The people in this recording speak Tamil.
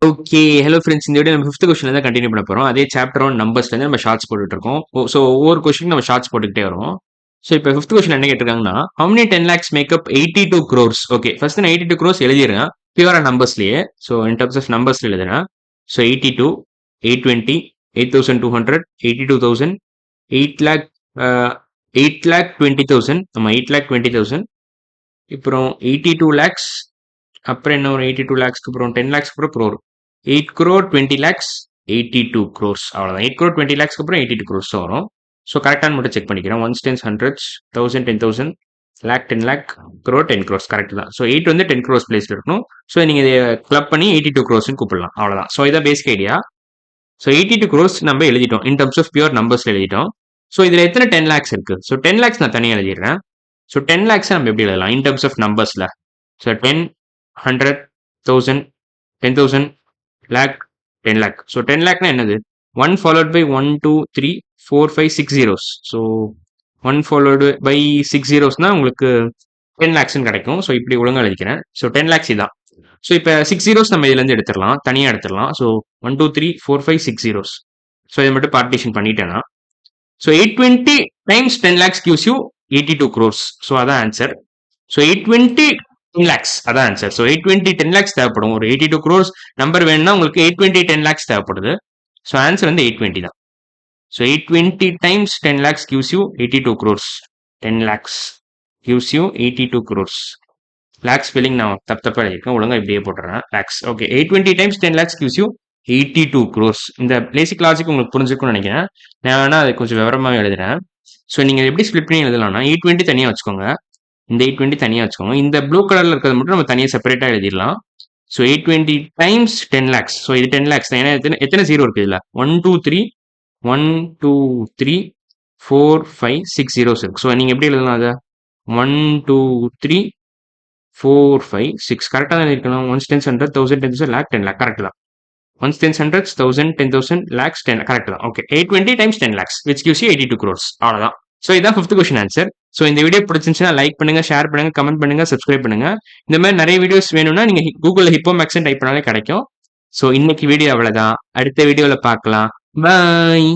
ஓகே. Hello friends. இந்த வீடியோ நம்ம 5த் கொஸ்டின்ல தான் கன்டின்யூ பண்ண போறோம். அதே சாப்டர் 1 நம்பர்ஸ்லேருந்து நம்ம ஷார்ட்ஸ் போட்டுட்டு இருக்கோம். ஸோ ஒவ்வொரு கொஸ்டினுக்கு நம்ம ஷார்ட்ஸ் போட்டுக்கிட்டே வரோம். ஸோ இப்போ 5த் கொஸ்டின் என்ன கேட்டிருக்காங்கன்னா, how many 10 lakhs make up 82 crores? Okay. First நான் 82 crores எழுதிடுறேன். பியூரா நம்பர்ஸ்லயே. ஸோ இன் டர்ம்ஸ் ஆஃப் நம்பர்ஸ்ல எழுதுறேன். So 82, 820, 8,200, 82,000, 8 lakh, 8,20,000. ஆமா 8,20,000. அப்புறம் 82 lakhs. அப்புறம் என்ன ஒரு 82 lakhsக்கு அப்புறம் 10 lakhs அப்புறம் crore. 8 crore 20 lakhs 82 crores அவ்வளவுதான். 8 crore 20 lakhsக்கு அப்புறம் 82 crores வரும். ஸோ கரெக்டானு மட்டும் செக் பண்ணிக்கிறேன். Ones tens hundreds, 1000 10,000, lakh 10 lakh, crore 10 crores correct தான். ஸோ 8 வந்து 10 crores பிளேஸ்ல இருக்கணும். ஸோ நீங்க இதை கிளப் பண்ணி 82 crores கூப்பிடலாம். அவ்வளவுதான். ஸோ இதான் பேசிக் ஐடியா. ஸோ 82 crores நம்ம எழுதிட்டோம். இன் டர்ம்ஸ் ஆஃப் பியூர் நம்பர்ஸ்ல எழுதிட்டோம். ஸோ இதுல எத்தனை 10 lakhs இருக்கு? ஸோ 10 lakhs நான் தனியாக எழுதிடுறேன். ஸோ 10 lakhs நம்ம எப்படி எழுதலாம்? இன் டர்ம்ஸ் ஆஃப் நம்பர்ஸ்ல. So 10, 100, 1000, 10,000, lakh, 10 lakh. So 10 lakh na என்னது? 1 followed by 1, 2, 3, 4, 5, 6 zeros. So 1 followed by 6 zeros na உங்களுக்கு 10 lakhs கிடைக்கும். ஸோ இப்படி ஒழுங்கா எழுதிக்கிறேன். ஸோ 10 lakhs இதான். ஸோ இப்போ 6 zeros நம்ம இதுல இருந்து எடுத்துடலாம். தனியா எடுத்துடலாம். So 1, 2, 3, 4, 5, 6 zeros. ஸோ இதை மட்டும் பார்ட்டிஷன் பண்ணிட்டேன்னா so 820 times 10 lakhs gives you 82 crores. So அதான் ஆன்சர். ஸோ 820 10 lakhs அதான் ஆன்சர். ஸோ 820 10 lakhs தேவைப்படும். ஒரு 82 crores நம்பர் வேணும்னா உங்களுக்கு 820 10 lakhs தேவைப்படுது. ஸோ ஆன்சர் வந்து 820 தான். So 820 times 10 lakhs gives you 82 crores. 10 lakhs gives you 82 crores. Lakhs spelling நான் தப்பா எழுதியிருக்கேன். ஒழுங்கா இப்படியே போட்டுறேன். Lakhs. Okay. 820 times 10 lakhs gives you 82 crores. இந்த பேசிக் லாஜிக் உங்களுக்கு புரிஞ்சுக்கும்னு நினைக்கிறேன். நான் வேணா அதை கொஞ்சம் விவரமாக எழுதுறேன். ஸோ நீங்க எப்படி ஸ்பிளிட் பண்ணி எழுதலாம்னா 820 தனியா வச்சுக்கோங்க. இந்த 820 தனியா வச்சுக்கோங்க. இந்த ப்ளூ கலர்ல இருக்கிறது மட்டும் நம்ம தனியா செப்பரேட்டா எழுதிடலாம். So 820 times 10 lakhs. ஸோ இது 10 lakhs தான். ஏன்னா எத்தனை ஜீரோ இருக்கு இதுல? 1, 2, 3, 1, 2, 3, 4, 5, 6 zeros இருக்கு. ஸோ நீங்க எப்படி எழுதலாம் அதை? 1, 2, 3, 4, 5, 6 கரெக்டா தான் இருக்கணும். ஒன்ஸ் 10 100, 1000, 10,000, lakh, 10 lakh கரெக்ட் தான். ஒன்ஸ் 10 hundreds, 1000, 10,000, lakhs, 10 கரெக்ட் தான். Okay. 820 times 10 lakhs which gives you 82 crores. அவ்வளவுதான். ஸோ இதான் 5th கொஸ்டின் ஆன்சர். ஸோ இந்த வீடியோ பிடிச்சிருந்துச்சுன்னா லைக் பண்ணுங்க, ஷேர் பண்ணுங்க, கமெண்ட் பண்ணுங்க, சப்ஸ்கிரைப் பண்ணுங்க. இந்த மாதிரி நிறைய வீடியோஸ் வேணும்னா நீங்க கூகுள்ல ஹிப்போ மேக்ஸ் டைப் பண்ணாலே கிடைக்கும். ஸோ இன்னைக்கு வீடியோ அவ்வளவுதான். அடுத்த வீடியோல பார்க்கலாம். பாய்.